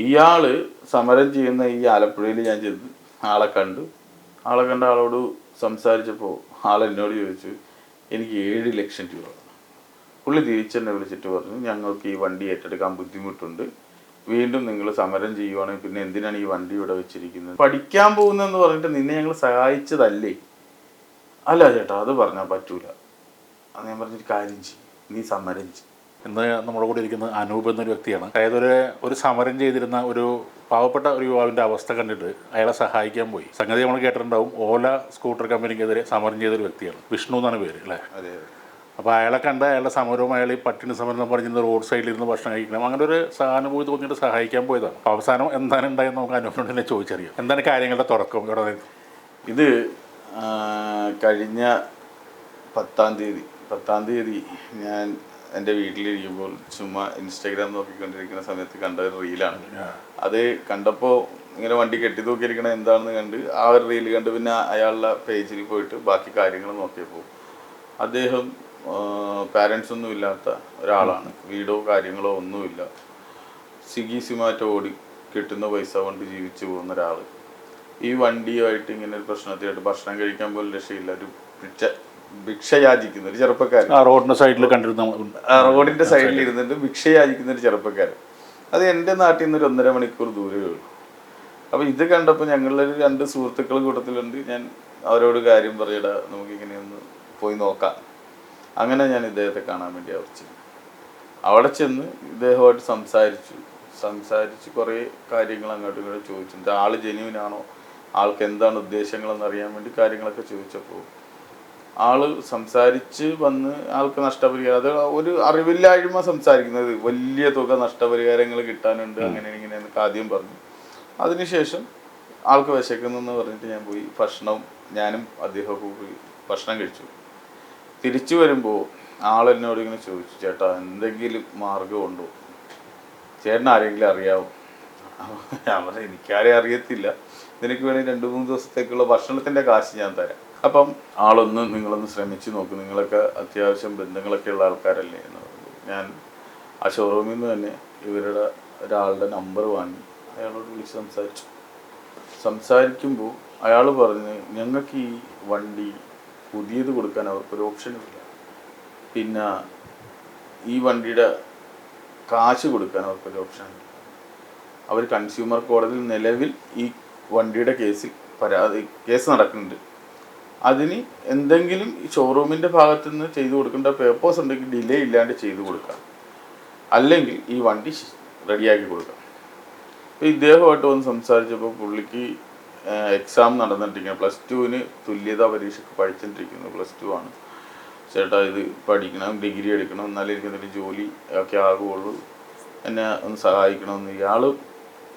ഇയാള് സമരം ചെയ്യുന്ന ഈ ആലപ്പുഴയിൽ ഞാൻ ചെന്ന് ആളെ കണ്ടു. ആളോട് സംസാരിച്ചപ്പോൾ ആളെന്നോട് ചോദിച്ചു, എനിക്ക് 7 ലക്ഷം രൂപ. പുള്ളി തിരിച്ചെന്നെ വിളിച്ചിട്ട് പറഞ്ഞു, ഞങ്ങൾക്ക് ഈ വണ്ടി ഏറ്റെടുക്കാൻ ബുദ്ധിമുട്ടുണ്ട്, വീണ്ടും നിങ്ങൾ സമരം ചെയ്യുവാണെങ്കിൽ പിന്നെ എന്തിനാണ് ഈ വണ്ടി ഇവിടെ വെച്ചിരിക്കുന്നത്? പഠിക്കാൻ പോകുന്നതെന്ന് പറഞ്ഞിട്ട് നിന്നെ ഞങ്ങൾ സഹായിച്ചതല്ലേ? അല്ല ചേട്ടാ, അത് പറഞ്ഞാൽ പറ്റൂല. അത് ഞാൻ പറഞ്ഞൊരു കാര്യം ചെയ്യും, നീ സമരം ചെയ്യും. ഇന്ന് നമ്മുടെ കൂടെ ഇരിക്കുന്ന അനൂപ് എന്നൊരു വ്യക്തിയാണ്. അതായത് ഒരു സമരം ചെയ്തിരുന്ന ഒരു പാവപ്പെട്ട ഒരു യുവാവിൻ്റെ അവസ്ഥ കണ്ടിട്ട് അയാളെ സഹായിക്കാൻ പോയി. സംഗതി നമ്മൾ കേട്ടിട്ടുണ്ടാവും. ഓല സ്കൂട്ടർ കമ്പനിക്കെതിരെ സമരം ചെയ്തൊരു വ്യക്തിയാണ്. വിഷ്ണു എന്നാണ് പേര് അല്ലേ? അതെ. അപ്പോൾ അയാളെ കണ്ട് അയാളുടെ സമരവും അയാൾ ഈ പട്ടിണി സമരം എന്ന് പറഞ്ഞിരുന്ന റോഡ് സൈഡിലിരുന്ന് ഭക്ഷണം കഴിക്കണം, അങ്ങനെ ഒരു സഹാനുഭൂതി തോന്നിയിട്ട് സഹായിക്കാൻ പോയതാണ്. അപ്പോൾ അവസാനം എന്താണ് ഉണ്ടായെന്ന് നമുക്ക് അനൂപിനോട് തന്നെ ചോദിച്ചറിയാം. എന്താണ് കാര്യങ്ങളുടെ തുടക്കം ഇവിടെ? ഇത് കഴിഞ്ഞ 10-ാം തീയതി ഞാൻ എൻ്റെ വീട്ടിലിരിക്കുമ്പോൾ ചുമ്മാ ഇൻസ്റ്റാഗ്രാം നോക്കിക്കൊണ്ടിരിക്കുന്ന സമയത്ത് കണ്ട ഒരു റീലാണ്. അത് കണ്ടപ്പോൾ ഇങ്ങനെ വണ്ടി കെട്ടിത്തൂക്കിയിരിക്കണ എന്താണെന്ന് കണ്ട് ആ ഒരു റീൽ കണ്ട് പിന്നെ അയാളുടെ പേജിൽ പോയിട്ട് ബാക്കി കാര്യങ്ങൾ നോക്കിയപ്പോൾ അദ്ദേഹം പാരൻസൊന്നും ഇല്ലാത്ത ഒരാളാണ്. വീടോ കാര്യങ്ങളോ ഒന്നുമില്ല. സ്വിഗ്ഗി സൊമാറ്റോ ഓടി കിട്ടുന്ന പൈസ കൊണ്ട് ജീവിച്ചു പോകുന്ന ഒരാൾ ഈ വണ്ടിയുമായിട്ട് ഇങ്ങനെ ഒരു പ്രശ്നത്തിലായിട്ട് ഭക്ഷണം കഴിക്കാൻ പോലും രക്ഷയില്ല. ഒരു ഭിക്ഷ യാചിക്കുന്ന ഒരു ചെറുപ്പക്കാരൻ റോഡിന്റെ സൈഡിൽ കണ്ടിരുന്ന റോഡിന്റെ സൈഡിൽ ഇരുന്നിട്ട് ഭിക്ഷ യാചിക്കുന്ന ഒരു ചെറുപ്പക്കാരൻ. അത് എൻ്റെ നാട്ടിൽ നിന്ന് ഒരു 1.5 മണിക്കൂർ ദൂരമേ ഉള്ളൂ. അപ്പോൾ ഇത് കണ്ടപ്പോൾ ഞങ്ങളുടെ 2 സുഹൃത്തുക്കൾ കൂട്ടത്തിലുണ്ട്. ഞാൻ അവരോട് കാര്യം പറയടാ, നമുക്കിങ്ങനെയൊന്ന് പോയി നോക്കാം. അങ്ങനെ ഞാൻ ഇദ്ദേഹത്തെ കാണാൻ വേണ്ടി അവിടെ ചെന്ന് ഇദ്ദേഹമായിട്ട് സംസാരിച്ച് കുറേ കാര്യങ്ങൾ അങ്ങോട്ടും ഇങ്ങോട്ടും ചോദിച്ചിട്ട് ആൾ ജെന്യുവിനാണോ, ആൾക്ക് എന്താണ് ഉദ്ദേശങ്ങളെന്ന് അറിയാൻ വേണ്ടി കാര്യങ്ങളൊക്കെ ചോദിച്ചപ്പോൾ ആള് സംസാരിച്ച് വന്ന് ആൾക്ക് നഷ്ടപരിഹാരം, അത് ഒരു അറിവില്ലായ്മ സംസാരിക്കുന്നത്, വലിയ തുക നഷ്ടപരിഹാരങ്ങൾ കിട്ടാനുണ്ട് അങ്ങനെ ഇങ്ങനെയെന്നൊക്കെ ആദ്യം പറഞ്ഞു. അതിനുശേഷം ആൾക്ക് വിശക്കുന്നെന്ന് പറഞ്ഞിട്ട് ഞാൻ പോയി ഞാനും അദ്ദേഹമൊക്കെ പോയി ഭക്ഷണം കഴിച്ചു. തിരിച്ചു വരുമ്പോൾ ആളെന്നോട് ഇങ്ങനെ ചോദിച്ചു, ചേട്ടാ എന്തെങ്കിലും മാർഗമുണ്ടോ, ചേട്ടൻ ആരെങ്കിലും അറിയാവോ? ഞാൻ പറഞ്ഞു, എനിക്കാരെയും അറിയത്തില്ല, നിനക്ക് വേണമെങ്കിൽ 2-3 ദിവസത്തേക്കുള്ള ഭക്ഷണത്തിൻ്റെ കാശ് ഞാൻ തരാം. അപ്പം നിങ്ങളൊന്ന് ശ്രമിച്ച് നോക്കും, നിങ്ങളൊക്കെ അത്യാവശ്യം ബന്ധങ്ങളൊക്കെ ഉള്ള ആൾക്കാരല്ലേ എന്ന് പറഞ്ഞു. ഞാൻ ആ ഷോറൂമിൽ നിന്ന് തന്നെ ഇവരുടെ ഒരാളുടെ നമ്പർ വാങ്ങി അയാളോട് വിളിച്ച് സംസാരിക്കുമ്പോൾ അയാൾ പറഞ്ഞ്, ഞങ്ങൾക്ക് ഈ വണ്ടി പുതിയത് കൊടുക്കാൻ അവർക്കൊരു ഓപ്ഷനുമില്ല, പിന്നെ ഈ വണ്ടിയുടെ കാശ് കൊടുക്കാൻ അവർക്കൊരു ഓപ്ഷനുമില്ല. അവർ കൺസ്യൂമർ കോടതിയിൽ നിലവിൽ ഈ വണ്ടിയുടെ കേസ് നടക്കുന്നുണ്ട്. അതിന് എന്തെങ്കിലും ഈ ഷോറൂമിൻ്റെ ഭാഗത്തു നിന്ന് ചെയ്തു കൊടുക്കേണ്ട പേപ്പേഴ്സ് ഉണ്ടെങ്കിൽ ഡിലേ ഇല്ലാണ്ട് ചെയ്തു കൊടുക്കാം, അല്ലെങ്കിൽ ഈ വണ്ടി റെഡിയാക്കി കൊടുക്കാം. അപ്പോൾ ഇദ്ദേഹമായിട്ട് വന്ന് സംസാരിച്ചപ്പോൾ പുള്ളിക്ക് എക്സാം നടന്നിട്ടിരിക്കുന്നത്, +2 തുല്യതാ പരീക്ഷയ്ക്ക് പഠിച്ചിട്ടിരിക്കുന്നു. +2 ആണ്. ചേട്ടാ ഇത് പഠിക്കണം, ഡിഗ്രി എടുക്കണം, എന്നാലേ എനിക്ക് എന്തെങ്കിലും ജോലി ഒക്കെ ആകുള്ളൂ, എന്നെ ഒന്ന് സഹായിക്കണമെന്ന് ഇയാൾ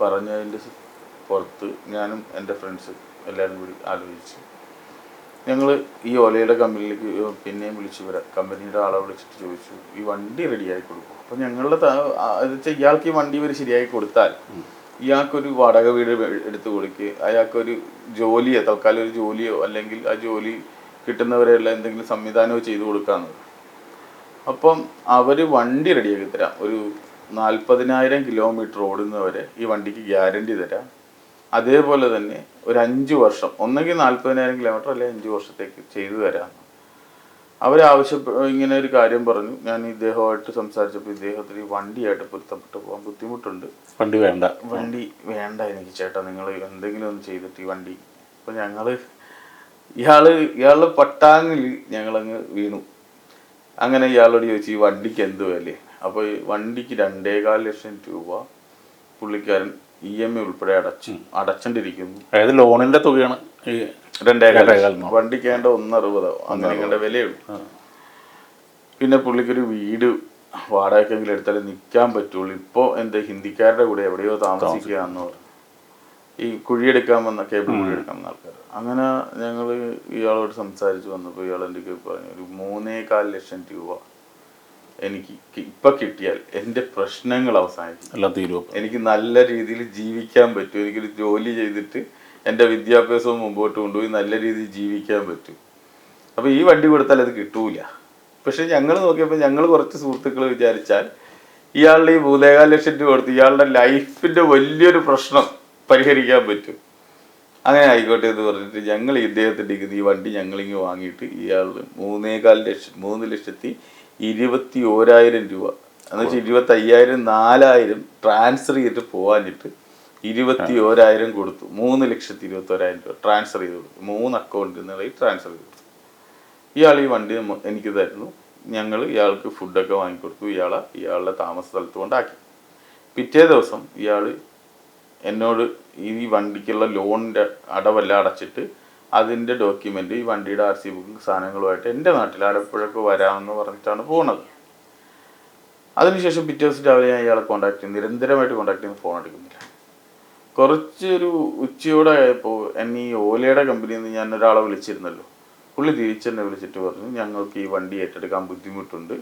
പറഞ്ഞതിൻ്റെ പുറത്ത് ഞാനും എൻ്റെ ഫ്രണ്ട്സ് എല്ലാവരും കൂടി ആലോചിച്ചു. ഞങ്ങൾ ഈ ഓലയുടെ കമ്പനിയിലേക്ക് പിന്നെയും കമ്പനിയുടെ ആളെ വിളിച്ചിട്ട് ചോദിച്ചു, ഈ വണ്ടി റെഡിയാക്കി കൊടുക്കും. അപ്പോൾ ഞങ്ങളുടെ ഇയാൾക്ക് ഈ വണ്ടി ഇവർ ശരിയാക്കി കൊടുത്താൽ ഇയാൾക്കൊരു വാടക വീട് എടുത്ത് കൊടുക്കുക, അയാൾക്കൊരു ജോലിയോ തൽക്കാലം ഒരു ജോലിയോ അല്ലെങ്കിൽ ആ ജോലി കിട്ടുന്നവരെയുള്ള എന്തെങ്കിലും സംവിധാനമോ ചെയ്തു കൊടുക്കാമെന്നത്. അപ്പം അവർ വണ്ടി റെഡിയാക്കി തരാം, ഒരു 40,000 കിലോമീറ്റർ ഓടുന്നവരെ ഈ വണ്ടിക്ക് ഗ്യാരണ്ടി തരാം. അതേപോലെ തന്നെ ഒരു 5 വർഷം, ഒന്നെങ്കിൽ 40,000 കിലോമീറ്റർ അല്ലെങ്കിൽ 5 വർഷത്തേക്ക് ചെയ്തു തരാം. ഇങ്ങനെ ഒരു കാര്യം പറഞ്ഞു. ഞാൻ ഇദ്ദേഹമായിട്ട് സംസാരിച്ചപ്പോൾ ഇദ്ദേഹത്തിന് വണ്ടിയായിട്ട് പൊരുത്തപ്പെട്ട് പോകാൻ ബുദ്ധിമുട്ടുണ്ട്, വണ്ടി വേണ്ട എനിക്ക് ചേട്ടാ, നിങ്ങൾ എന്തെങ്കിലും ഒന്ന് ചെയ്തിട്ട് ഈ വണ്ടി. അപ്പോൾ ഇയാളുടെ പട്ടാങ്ങിൽ ഞങ്ങളങ്ങ് വീണു. അങ്ങനെ ഇയാളോട് ചോദിച്ചു, ഈ വണ്ടിക്ക് എന്ത് വില? അപ്പോൾ ഈ വണ്ടിക്ക് 2.25 ലക്ഷം രൂപ പുള്ളിക്കാരൻ EMI ഉൾപ്പെടെ അടച്ചോണ്ടിരിക്കുന്നു. അതായത് ലോണിന്റെ തുകയാണ് 2.25 ലക്ഷം. വണ്ടിക്ക് വേണ്ട 1.60 അങ്ങനെ വിലയുള്ളൂ. പിന്നെ പുള്ളിക്കൊരു വീട് വാടകയ്ക്കെങ്കിലും എടുത്താലേ നിൽക്കാൻ പറ്റുള്ളൂ. ഇപ്പോൾ എൻ്റെ ഹിന്ദിക്കാരുടെ കൂടെ എവിടെയോ താമസിക്കുക എന്ന് പറഞ്ഞു. ഈ കുഴിയെടുക്കാൻ വന്ന കേബിൾ കുഴിയെടുക്കാൻ വന്ന ആൾക്കാർ. അങ്ങനെ ഞങ്ങൾ ഇയാളോട് സംസാരിച്ച് വന്നപ്പോൾ ഇയാൾ എൻ്റെ പറഞ്ഞു, ഒരു 3.25 ലക്ഷം രൂപ എനിക്ക് ഇപ്പം കിട്ടിയാൽ എൻ്റെ പ്രശ്നങ്ങൾ അവസാനിക്കും, എല്ലാം തീരും, എനിക്ക് നല്ല രീതിയിൽ ജീവിക്കാൻ പറ്റും, എനിക്കൊരു ജോലി ചെയ്തിട്ട് എൻ്റെ വിദ്യാഭ്യാസവും മുമ്പോട്ട് കൊണ്ടുപോയി നല്ല രീതിയിൽ ജീവിക്കാൻ പറ്റും. അപ്പോൾ ഈ വണ്ടി കൊടുത്താൽ അത് കിട്ടൂല. പക്ഷെ ഞങ്ങൾ നോക്കിയപ്പോൾ ഞങ്ങൾ കുറച്ച് സുഹൃത്തുക്കൾ വിചാരിച്ചാൽ ഇയാളുടെ ഈ 3,400,000 രൂപ കൊടുത്ത് ഇയാളുടെ ലൈഫിന്റെ വലിയൊരു പ്രശ്നം പരിഹരിക്കാൻ പറ്റും. അങ്ങനെ ആയിക്കോട്ടെ എന്ന് പറഞ്ഞിട്ട് ഞങ്ങൾ ഇദ്ദേഹത്തിൻ്റെ ഈ വണ്ടി ഞങ്ങളിങ്ങ് വാങ്ങിയിട്ട് ഇയാൾ 3,400,000 രൂപ എന്ന് വെച്ചാൽ 25,000 4,000 ട്രാൻസ്ഫർ ചെയ്തിട്ട് പോകാനിട്ട് 21,000 കൊടുത്തു. 3,21,000 രൂപ ട്രാൻസ്ഫർ ചെയ്ത് കൊടുത്തു. 3 അക്കൗണ്ടിൽ നിന്നായി ട്രാൻസ്ഫർ ചെയ്ത് കൊടുത്തു. ഇയാൾ ഈ വണ്ടി എനിക്ക് തരുന്നു. ഞങ്ങൾ ഇയാൾക്ക് ഫുഡൊക്കെ വാങ്ങിക്കൊടുത്തു. ഇയാളുടെ താമസ സ്ഥലത്ത് കൊണ്ടാക്കി. പിറ്റേ ദിവസം ഇയാൾ എന്നോട് ഈ വണ്ടിക്കുള്ള ലോണിൻ്റെ അടവെല്ലാം അടച്ചിട്ട് അതിൻ്റെ ഡോക്യുമെൻ്റ് ഈ വണ്ടിയുടെ RC ബുക്കും സാധനങ്ങളുമായിട്ട് എൻ്റെ നാട്ടിൽ ആലപ്പുഴക്ക് വരാമെന്ന് പറഞ്ഞിട്ടാണ് പോകുന്നത്. അതിനുശേഷം പിറ്റേ ദിവസം രാവിലെ ഞാൻ ഇയാളെ നിരന്തരമായിട്ട് കോൺടാക്ട് ചെയ്യുന്ന ഫോൺ എടുക്കുന്നില്ല. കുറച്ചൊരു ഉച്ചയോടായപ്പോൾ എന്നെ ഈ ഓലയുടെ കമ്പനിയിൽ നിന്ന് ഞാൻ ഒരാളെ വിളിച്ചിരുന്നല്ലോ. പുള്ളി തിരിച്ചെന്നെ വിളിച്ചിട്ട് പറഞ്ഞു, ഞങ്ങൾക്ക് ഈ വണ്ടി ഏറ്റെടുക്കാൻ ബുദ്ധിമുട്ടുണ്ട്,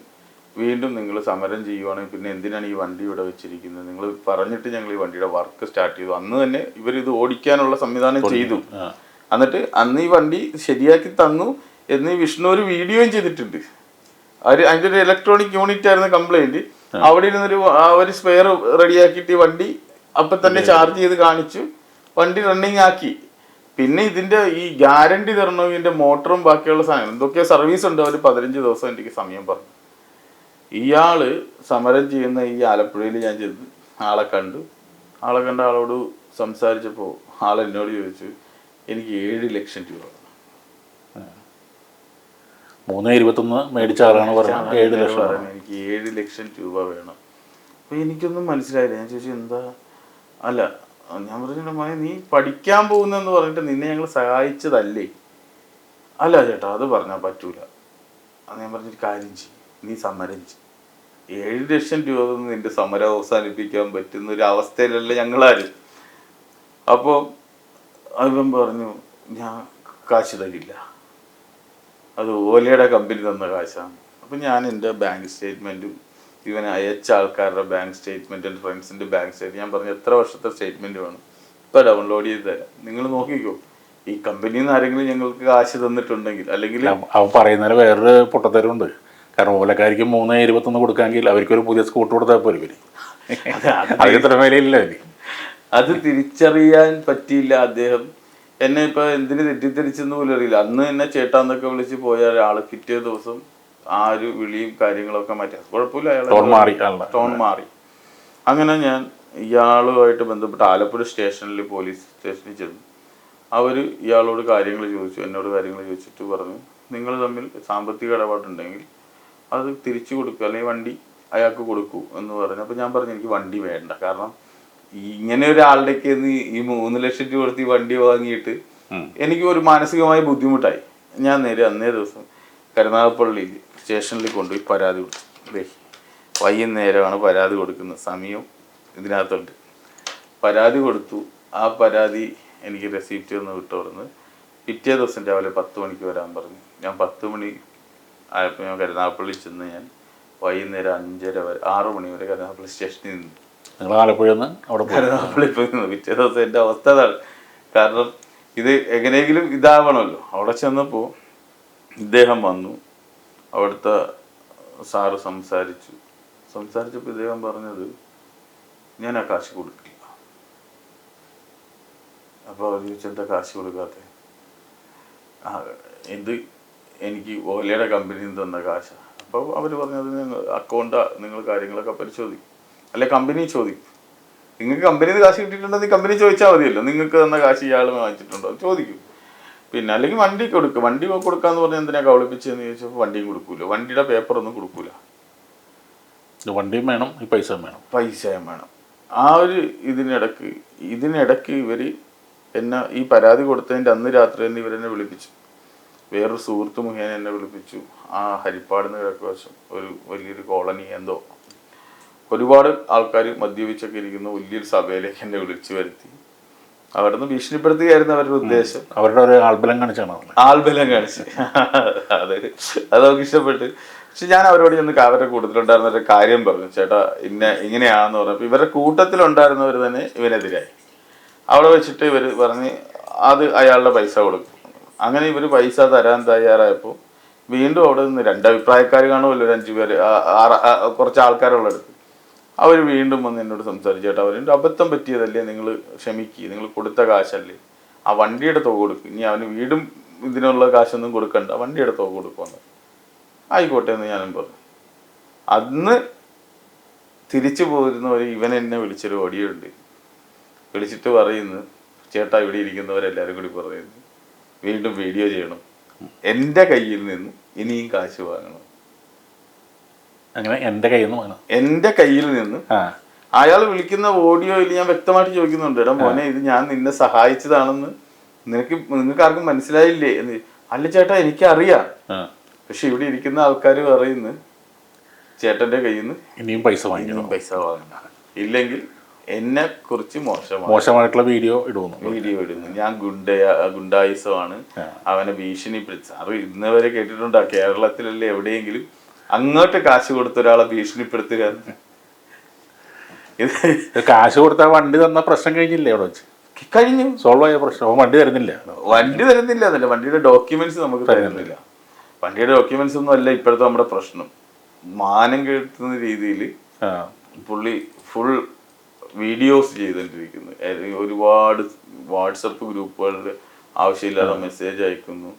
വീണ്ടും നിങ്ങൾ സമരം ചെയ്യുവാണെങ്കിൽ പിന്നെ എന്തിനാണ് ഈ വണ്ടി ഇവിടെ വെച്ചിരിക്കുന്നത്, നിങ്ങൾ പറഞ്ഞിട്ട് ഞങ്ങൾ ഈ വണ്ടിയുടെ വർക്ക് സ്റ്റാർട്ട് ചെയ്തു. അന്ന് തന്നെ ഇവരിത് ഓടിക്കാനുള്ള സംവിധാനം ചെയ്തു. എന്നിട്ട് അന്ന് ഈ വണ്ടി ശരിയാക്കി തന്നു എന്ന് വിഷ്ണു ഒരു വീഡിയോയും ചെയ്തിട്ടുണ്ട്. അതിൻ്റെ ഒരു ഇലക്ട്രോണിക് യൂണിറ്റ് ആയിരുന്നു കംപ്ലൈൻറ്റ്. അവിടെ ഇരുന്നൊരു അവർ സ്പെയർ റെഡിയാക്കിയിട്ട് ഈ വണ്ടി അപ്പം തന്നെ ചാർജ് ചെയ്ത് കാണിച്ചു, വണ്ടി റണ്ണിങ് ആക്കി. പിന്നെ ഇതിൻ്റെ ഈ ഗ്യാരണ്ടി തരണമെങ്കിൽ ഇതിൻ്റെ മോട്ടറും ബാക്കിയുള്ള സാധനങ്ങൾ എന്തൊക്കെയോ സർവീസ് ഉണ്ട്. അവർ 15 ദിവസം എനിക്ക് സമയം പറഞ്ഞു. ഇയാള് സമരം ചെയ്യുന്ന ഈ ആലപ്പുഴയിൽ ഞാൻ ചെന്ന് ആളെ കണ്ട് ആളോട് സംസാരിച്ചപ്പോൾ ആളെന്നോട് ചോദിച്ചു, എനിക്ക് 7 ലക്ഷം രൂപ 3,21 മേടിച്ച ആളാണ് പറഞ്ഞത് 7 ലക്ഷം. എനിക്ക് 7 ലക്ഷം രൂപ വേണം. അപ്പോൾ എനിക്കൊന്നും മനസ്സിലായില്ല. ഞാൻ ചോദിച്ചു എന്താ? അല്ല, ഞാൻ പറഞ്ഞു മോനെ നീ പഠിക്കാൻ പോകുന്നെന്ന് പറഞ്ഞിട്ട് നിന്നെ ഞങ്ങൾ സഹായിച്ചതല്ലേ? അല്ല ചേട്ടാ അത് പറഞ്ഞാൽ പറ്റൂല. അത് ഞാൻ പറഞ്ഞൊരു കാര്യം ചെയ്യും, നീ സമരം ചെയ്യും. 7 ലക്ഷം രൂപ നിന്റെ സമരം അവസാനിപ്പിക്കാൻ പറ്റുന്ന ഒരു അവസ്ഥയിലല്ല ഞങ്ങളാരും. അപ്പോൾ അവൻ പറഞ്ഞു ഞാൻ കാശ് തരില്ല, അത് ഓലയുടെ കമ്പനി തന്ന കാശാണ്. അപ്പം ഞാൻ എൻ്റെ ബാങ്ക് സ്റ്റേറ്റ്മെൻറ്റും ഇവനെ അയച്ച ആൾക്കാരുടെ ബാങ്ക് സ്റ്റേറ്റ്മെൻറ്റ്, എൻ്റെ ഫ്രണ്ട്സിൻ്റെ ബാങ്ക് സ്റ്റേറ്റ്മെൻറ്റ്, ഞാൻ പറഞ്ഞു എത്ര വർഷത്തെ സ്റ്റേറ്റ്മെൻറ്റ് വേണം, ഇപ്പോൾ ഡൗൺലോഡ് ചെയ്ത് തരാം, നിങ്ങൾ നോക്കിക്കോ. ഈ കമ്പനിയിൽ നിന്ന് ആരെങ്കിലും ഞങ്ങൾക്ക് കാശ് തന്നിട്ടുണ്ടെങ്കിൽ അല്ലെങ്കിൽ അവൻ പറയുന്നതിന് വേറൊരു പൊട്ടത്തരമുണ്ട്. കാരണം ഓലക്കാരിക്ക് 3,21 കൊടുക്കാമെങ്കിൽ അവർക്കൊരു പുതിയ സ്കൂട്ടർ കൊടുത്താൽ പോലും അതിത്ര വിലയില്ല. അത് തിരിച്ചറിയാൻ പറ്റിയില്ല അദ്ദേഹം. എന്നെ ഇപ്പോൾ എന്തിന് തെറ്റിദ്ധരിച്ചെന്ന് പോലും അറിയില്ല. അന്ന് എന്നെ ചേട്ടാന്നൊക്കെ വിളിച്ച് പോയ ഒരാൾ പിറ്റേ ദിവസം ആ ഒരു വിളിയും കാര്യങ്ങളൊക്കെ മാറ്റി. കുഴപ്പമില്ല, അയാൾ ടോൺ മാറി. അങ്ങനെ ഞാൻ ഇയാളുമായിട്ട് ബന്ധപ്പെട്ട് ആലപ്പുഴ സ്റ്റേഷനിൽ പോലീസ് സ്റ്റേഷനിൽ ചെന്നു. അവർ ഇയാളോട് കാര്യങ്ങൾ ചോദിച്ചു, എന്നോട് കാര്യങ്ങൾ ചോദിച്ചിട്ട് പറഞ്ഞു നിങ്ങൾ തമ്മിൽ സാമ്പത്തിക ഇടപാടുണ്ടെങ്കിൽ അത് തിരിച്ചു കൊടുക്കുക, അല്ലെങ്കിൽ വണ്ടി അയാൾക്ക് കൊടുക്കൂ എന്ന് പറഞ്ഞു. അപ്പോൾ ഞാൻ പറഞ്ഞു എനിക്ക് വണ്ടി വേണ്ട, കാരണം ഇങ്ങനെ ഒരാളുടെയൊക്കെ ഈ 3 ലക്ഷം രൂപ കൊടുത്ത് ഈ വണ്ടി വാങ്ങിയിട്ട് എനിക്ക് ഒരു മാനസികമായ ബുദ്ധിമുട്ടായി. ഞാൻ അന്നേ ദിവസം കരുനാഗപ്പള്ളി സ്റ്റേഷനിൽ കൊണ്ടുപോയി പരാതി കൊടുത്തു. വൈകുന്നേരമാണ് പരാതി കൊടുക്കുന്ന സമയം ഇതിനകത്തുണ്ട്. പരാതി കൊടുത്തു. ആ പരാതി എനിക്ക് റെസിപ്റ്റ് ഒന്ന് വിട്ടുകൊടുന്ന് പിറ്റേ ദിവസം രാവിലെ 10 മണിക്ക് വരാൻ പറഞ്ഞു. ഞാൻ 10 മണി ആയപ്പോൾ ഞാൻ കരുനാഗപ്പള്ളി ചെന്ന് ഞാൻ വൈകുന്നേരം 5:30 വരെ 6 മണി വരെ കരുനാഗപ്പള്ളി സ്റ്റേഷനിൽ നിന്നു. കരുനാഗപ്പള്ളി പോയി നിന്നു. പിറ്റേ ദിവസം എൻ്റെ അവസ്ഥ അതാണ്. കാരണം ഇത് എങ്ങനെയെങ്കിലും ഇതാവണമല്ലോ. അവിടെ ചെന്നപ്പോൾ ഇദ്ദേഹം വന്നു, അവിടുത്തെ സാറ് സംസാരിച്ചപ്പോൾ ഇദ്ദേഹം പറഞ്ഞത് ഞാൻ ആ കാശ് കൊടുക്കില്ല. അപ്പോൾ അവർ ചോദിച്ചെന്താ കാശ് കൊടുക്കാത്ത? എന്ത് എനിക്ക് ഓലയുടെ കമ്പനിയിൽ നിന്ന് തന്ന കാശാണ്. അപ്പോൾ അവർ പറഞ്ഞത് അക്കൗണ്ട് നിങ്ങൾ കാര്യങ്ങളൊക്കെ പരിശോധിക്കും, അല്ലെ കമ്പനി ചോദിക്കും. നിങ്ങൾക്ക് കമ്പനിയിൽ നിന്ന് കാശ് കിട്ടിയിട്ടുണ്ടെങ്കിൽ കമ്പനി ചോദിച്ചാൽ മതിയല്ലോ, നിങ്ങൾക്ക് തന്ന കാശ് ഇയാൾ വാങ്ങിച്ചിട്ടുണ്ടോ ചോദിക്കും. പിന്നെ അല്ലെങ്കിൽ വണ്ടി കൊടുക്കും. വണ്ടി കൊടുക്കാന്ന് പറഞ്ഞാൽ എന്തിനാ കവളിപ്പിച്ചെന്ന് ചോദിച്ചപ്പോൾ വണ്ടിയും കൊടുക്കൂല, വണ്ടിയുടെ പേപ്പറൊന്നും കൊടുക്കൂല. വണ്ടിയും വേണം, പൈസയും വേണം. ആ ഒരു ഇതിനിടയ്ക്ക് ഇവർ എന്നെ ഈ പരാതി കൊടുത്തതിൻ്റെ അന്ന് രാത്രി തന്നെ ഇവരെന്നെ വിളിപ്പിച്ചു. വേറൊരു സുഹൃത്ത് മുഖേന എന്നെ വിളിപ്പിച്ചു. ആ ഹരിപ്പാടുന്ന് കിഴക്ക് വശം ഒരു വലിയൊരു കോളനി എന്തോ ഒരുപാട് ആൾക്കാർ മദ്യപിച്ചൊക്കെ ഇരിക്കുന്ന വലിയൊരു സഭയിലേക്ക് എന്നെ വിളിച്ചു വരുത്തി. അവിടെ നിന്ന് ഭീഷണിപ്പെടുത്തുകയായിരുന്നു അവരുടെ ഉദ്ദേശം. അവരുടെ ഒരു ആൾബലം കാണിച്ചു. അതെ, അത് നമുക്ക് ഇഷ്ടപ്പെട്ട്. പക്ഷെ ഞാൻ അവരോട് ചെന്ന് അവരുടെ കൂട്ടത്തിലുണ്ടായിരുന്ന ഒരു കാര്യം പറഞ്ഞു, ചേട്ടാ ഇങ്ങനെയാണെന്ന് പറഞ്ഞപ്പോൾ ഇവരുടെ കൂട്ടത്തിലുണ്ടായിരുന്നവർ തന്നെ ഇവനെതിരായി. അവിടെ വെച്ചിട്ട് ഇവർ പറഞ്ഞ് അത് അയാളുടെ പൈസ കൊടുക്കും. അങ്ങനെ ഇവർ പൈസ തരാൻ തയ്യാറായപ്പോൾ വീണ്ടും അവിടെ നിന്ന് 2 അഭിപ്രായക്കാർ കാണുമല്ലോ, 5 പേര്, കുറച്ച് ആൾക്കാരുള്ളടുത്ത് അവർ വീണ്ടും വന്ന് എന്നോട് സംസാരിച്ചു, ചേട്ടാ അവരുടെ അബദ്ധം പറ്റിയതല്ലേ, നിങ്ങൾ ക്ഷമിക്കുക, നിങ്ങൾ കൊടുത്ത കാശല്ലേ, ആ വണ്ടിയുടെ തുക കൊടുക്കും, ഇനി അവന് വീടും ഇതിനുള്ള കാശൊന്നും കൊടുക്കണ്ട, വണ്ടിയുടെ തുക കൊടുക്കുമെന്ന്. ആയിക്കോട്ടെ എന്ന് ഞാനും പറഞ്ഞു. അന്ന് തിരിച്ചു പോരുന്നവർ ഇവൻ എന്നെ വിളിച്ചൊരു ഓഡിയോ ഉണ്ട്. വിളിച്ചിട്ട് പറയുന്നു, ചേട്ടാ ഇവിടെ ഇരിക്കുന്നവരെല്ലാവരും കൂടി പറയുന്നു വീണ്ടും വീഡിയോ ചെയ്യണം, എൻ്റെ കയ്യിൽ നിന്ന് ഇനിയും കാശ് വാങ്ങണം. അങ്ങനെ എൻ്റെ കയ്യിൽ നിന്ന് വാങ്ങണം, എൻ്റെ കയ്യിൽ നിന്ന്. അയാൾ വിളിക്കുന്ന ഓഡിയോയിൽ ഞാൻ വ്യക്തമായിട്ട് ചോദിക്കുന്നുണ്ട്, എടാ മോനെ ഇത് ഞാൻ നിന്നെ സഹായിച്ചതാണെന്ന് നിങ്ങൾക്ക് ആർക്കും മനസ്സിലായില്ലേ എന്ന്. അല്ല ചേട്ടാ എനിക്കറിയാം, പക്ഷെ ഇവിടെ ഇരിക്കുന്ന ആൾക്കാർ പറയുന്നു ചേട്ടന്റെ കയ്യിൽ നിന്ന് ഇനിയും പൈസ വാങ്ങണം, ഇല്ലെങ്കിൽ എന്നെ കുറിച്ച് മോശമായിട്ടുള്ള വീഡിയോ ഇടുന്നു, ഞാൻ ഗുണ്ടായിസമാണ്, അവനെ ഭീഷണിപ്പെടുത്തി. അത് ഇന്ന് വരെ കേട്ടിട്ടുണ്ടോ കേരളത്തിലല്ലേ എവിടെയെങ്കിലും അങ്ങോട്ട് കാശ് കൊടുത്ത ഒരാളെ ഭീഷണിപ്പെടുത്തുക? കാശ് കൊടുത്ത വണ്ടി തന്ന പ്രശ്നം കഴിഞ്ഞില്ലേ? അവിടെ വെച്ച് കഴിഞ്ഞു, സോൾവ് ആയ പ്രശ്നം. വണ്ടി തരുന്നില്ല എന്നല്ല, വണ്ടിയുടെ ഡോക്യുമെന്റ്സ് നമുക്ക് തരുന്നില്ല. വണ്ടിയുടെ ഡോക്യുമെന്റ്സ് ഒന്നും അല്ല ഇപ്പോഴത്തെ നമ്മുടെ പ്രശ്നം. മാനം കേൾക്കുന്ന രീതിയിൽ പുള്ളി ഫുൾ വീഡിയോസ് ചെയ്തുകൊണ്ടിരിക്കുന്നു. ഒരുപാട് വാട്സപ്പ് ഗ്രൂപ്പുകളിൽ ആവശ്യമില്ലാതെ മെസ്സേജ് അയക്കുന്നു,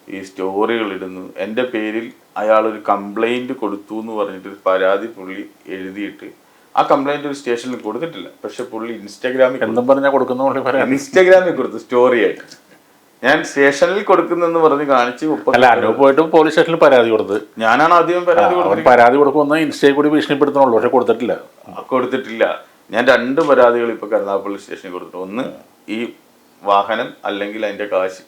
ഈ സ്റ്റോറികൾ ഇടുന്നു. എൻ്റെ പേരിൽ അയാൾ ഒരു കംപ്ലൈൻറ്റ് കൊടുത്തു എന്ന് പറഞ്ഞിട്ട് ഒരു പരാതി പുള്ളി എഴുതിയിട്ട് ആ കംപ്ലൈൻറ്റ് ഒരു സ്റ്റേഷനിൽ കൊടുത്തിട്ടില്ല. പക്ഷെ പുള്ളി ഇൻസ്റ്റാഗ്രാമിൽ കൊടുത്തു സ്റ്റോറി ആയിട്ട്. ഞാൻ സ്റ്റേഷനിൽ കൊടുക്കുന്നെന്ന് പറഞ്ഞ് കാണിച്ച് പോയിട്ട് പോലീസ് സ്റ്റേഷനിൽ പരാതി കൊടുത്ത് ഞാനാണ് ആദ്യം പരാതി കൊടുക്കുമെന്ന് ഇൻസ്റ്റയിൽ കൂടി ഭീഷണിപ്പെടുത്തുന്നുള്ളൂ, പക്ഷെ കൊടുത്തിട്ടില്ല. ഞാൻ 2 പരാതികൾ ഇപ്പോൾ കരുനാഗപ്പള്ളി സ്റ്റേഷനിൽ കൊടുത്തു. ഒന്ന് ഈ വാഹനം അല്ലെങ്കിൽ അതിൻ്റെ കാശ്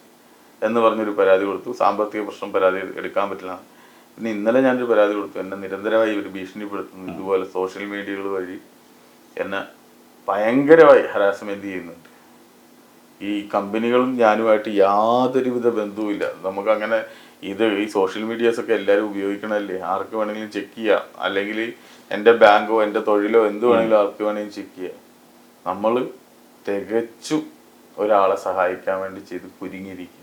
എന്ന് പറഞ്ഞൊരു പരാതി കൊടുത്തു, സാമ്പത്തിക പ്രശ്നം പരാതി എടുക്കാൻ പറ്റില്ല. പിന്നെ ഇന്നലെ ഞാനൊരു പരാതി കൊടുത്തു, എന്നെ നിരന്തരമായി ഇവർ ഭീഷണിപ്പെടുത്തുന്നു, ഇതുപോലെ സോഷ്യൽ മീഡിയകൾ വഴി എന്നെ ഭയങ്കരമായി ഹരാസ്മെന്റ് ചെയ്യുന്നുണ്ട്. ഈ കമ്പനികളും ഞാനുമായിട്ട് യാതൊരുവിധ ബന്ധവുമില്ല. നമുക്കങ്ങനെ ഈ സോഷ്യൽ മീഡിയാസൊക്കെ എല്ലാവരും ഉപയോഗിക്കണമല്ലേ, ആർക്ക് വേണമെങ്കിലും ചെക്ക് ചെയ്യാം, അല്ലെങ്കിൽ എൻ്റെ ബാങ്കോ എൻ്റെ തൊഴിലോ എന്ത് വേണമെങ്കിലും ആർക്ക് വേണമെങ്കിലും ചെക്ക് ചെയ്യാം. നമ്മൾ തികച്ചു ഒരാളെ സഹായിക്കാൻ വേണ്ടി ചെയ്ത് കുരുങ്ങിയിരിക്കും.